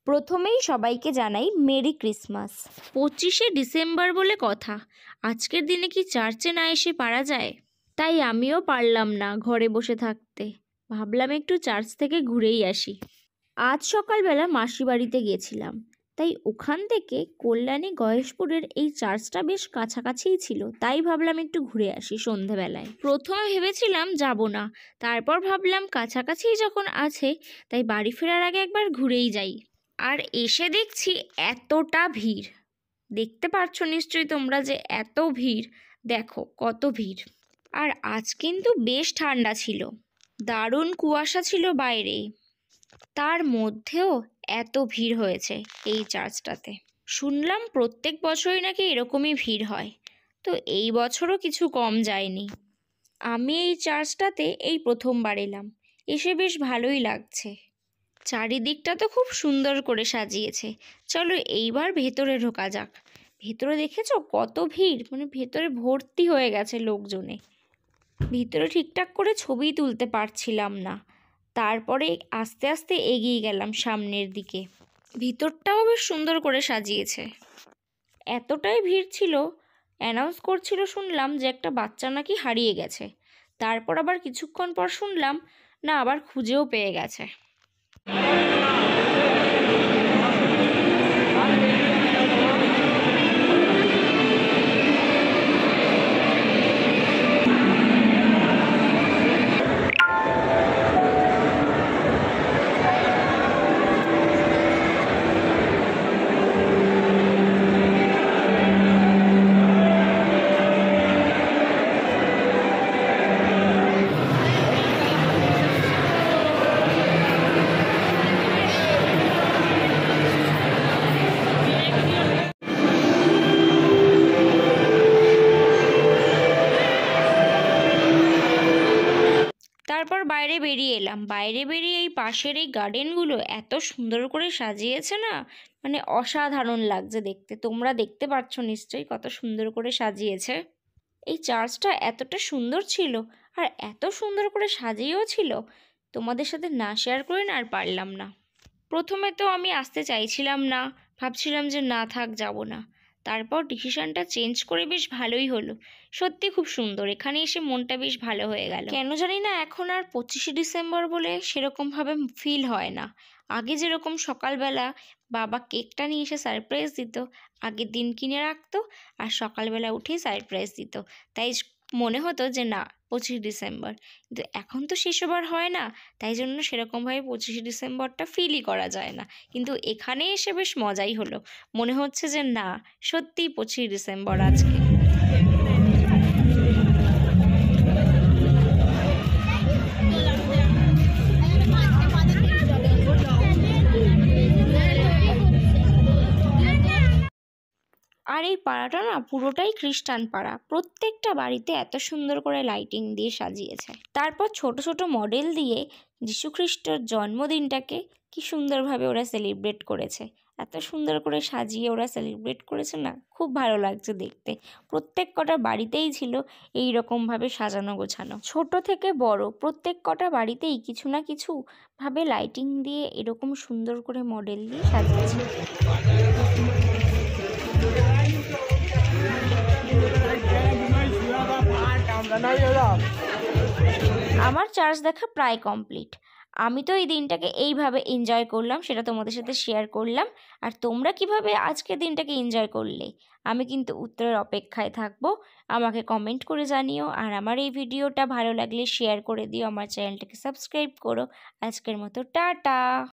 প্রথমেই সবাইকে জানাই মেরি ক্রিসমাস। 25শে ডিসেম্বর বলে কথা, আজকের দিনে কি চার্চে না এসে পারা যায়? তাই আমিও পারলাম না ঘরে বসে থাকতে, ভাবলাম একটু চার্চ থেকে ঘুরেই আসি। আজ সকালবেলা মাসি বাড়িতে গেছিলাম, তাই ওখান থেকে কল্যাণী গয়েশপুরের এই চার্চটা বেশ কাছাকাছিই ছিল, তাই ভাবলাম একটু ঘুরে আসি সন্ধেবেলায়। প্রথমে ভেবেছিলাম যাব না, তারপর ভাবলাম কাছাকাছিই যখন আছে তাই বাড়ি ফেরার আগে একবার ঘুরেই যাই। আর এসে দেখছি এতটা ভিড়, দেখতে পারছো নিশ্চয়ই তোমরা যে এত ভিড়, দেখো কত ভিড়। আর আজ কিন্তু বেশ ঠান্ডা ছিল, দারুণ কুয়াশা ছিল বাইরে, তার মধ্যেও এত ভিড় হয়েছে এই চার্চটাতে। শুনলাম প্রত্যেক বছরই নাকি এরকমই ভিড় হয়, তো এই বছরও কিছু কম যায়নি। আমি এই চার্চটাতে এই প্রথমবার এলাম, এসে বেশ ভালোই লাগছে। চারিদিকটা তো খুব সুন্দর করে সাজিয়েছে। চলো এইবার ভেতরে ঢোকা যাক। ভেতরে দেখেছো কত ভিড়, মানে ভেতরে ভর্তি হয়ে গেছে লোকজনে। ভিতরে ঠিকঠাক করে ছবি তুলতে পারছিলাম না, তারপরে আস্তে আস্তে এগিয়ে গেলাম সামনের দিকে। ভিতরটাও বেশ সুন্দর করে সাজিয়েছে। এতটাই ভিড় ছিল, অ্যানাউন্স করছিল শুনলাম যে একটা বাচ্চা নাকি হারিয়ে গেছে। তারপর আবার কিছুক্ষণ পর শুনলাম না আবার খুঁজেও পেয়ে গেছে। তারপর বাইরে বেরিয়ে এলাম। বাইরে বেরিয়ে এই পাশের এই গার্ডেনগুলো এত সুন্দর করে সাজিয়েছে না, মানে অসাধারণ লাগছে দেখতে। তোমরা দেখতে পাচ্ছ নিশ্চয়ই কত সুন্দর করে সাজিয়েছে। এই চার্চটা এতটা সুন্দর ছিল আর এত সুন্দর করে সাজিয়েও ছিল, তোমাদের সাথে না শেয়ার করে না আর পারলাম না। প্রথমে তো আমি আসতে চাইছিলাম না, ভাবছিলাম যে না থাক যাব না। তারপর ডিসিশনটা চেঞ্জ করে বেশ ভালোই হলো। সত্যি খুব সুন্দর, এখানে এসে মনটা বেশ ভালো হয়ে গেল। কেন জানি না এখন আর 25শে ডিসেম্বর বলে সেরকমভাবে ফিল হয় না। আগে যেরকম সকালবেলা বাবা কেকটা নিয়ে এসে সারপ্রাইজ দিত, আগের দিন কিনে রাখতো আর সকালবেলা উঠেই সারপ্রাইজ দিত, তাই মনে হতো যে না 25শে ডিসেম্বর। কিন্তু এখন তো সেসব আর হয় না, তাই জন্য সেরকমভাবে 25শে ডিসেম্বরটা ফিলই করা যায় না। কিন্তু এখানে এসে বেশ মজাই হলো, মনে হচ্ছে যে না সত্যিই 25শে ডিসেম্বর আজকে। আর এই পাড়াটা না পুরোটাই খ্রিস্টান পাড়া, প্রত্যেকটা বাড়িতে এত সুন্দর করে লাইটিং দিয়ে সাজিয়েছে। তারপর ছোট ছোট মডেল দিয়ে যীশুখ্রিস্টর জন্মদিনটাকে কি সুন্দরভাবে ওরা সেলিব্রেট করেছে, এত সুন্দর করে সাজিয়ে ওরা সেলিব্রেট করেছে না, খুব ভালো লাগছে দেখতে। প্রত্যেক কটা বাড়িতেই ছিল এই রকমভাবে সাজানো গোছানো, ছোট থেকে বড় প্রত্যেক কটা বাড়িতেই কিছু না কিছু ভাবে লাইটিং দিয়ে এরকম সুন্দর করে মডেল দিয়ে সাজিয়েছে। আমার চার্চ দেখা প্রায় কমপ্লিট। আমি তো এই দিনটাকে এইভাবে এনজয় করলাম, সেটা তোমাদের সাথে শেয়ার করলাম। আর তোমরা কিভাবে আজকের দিনটাকে এনজয় করলে, আমি কিন্তু উত্তরের অপেক্ষায় থাকবো। আমাকে কমেন্ট করে জানিও, আর আমার এই ভিডিওটা ভালো লাগলে শেয়ার করে দিও, আমার চ্যানেলটাকে সাবস্ক্রাইব করো। আজকের মতো টাটা।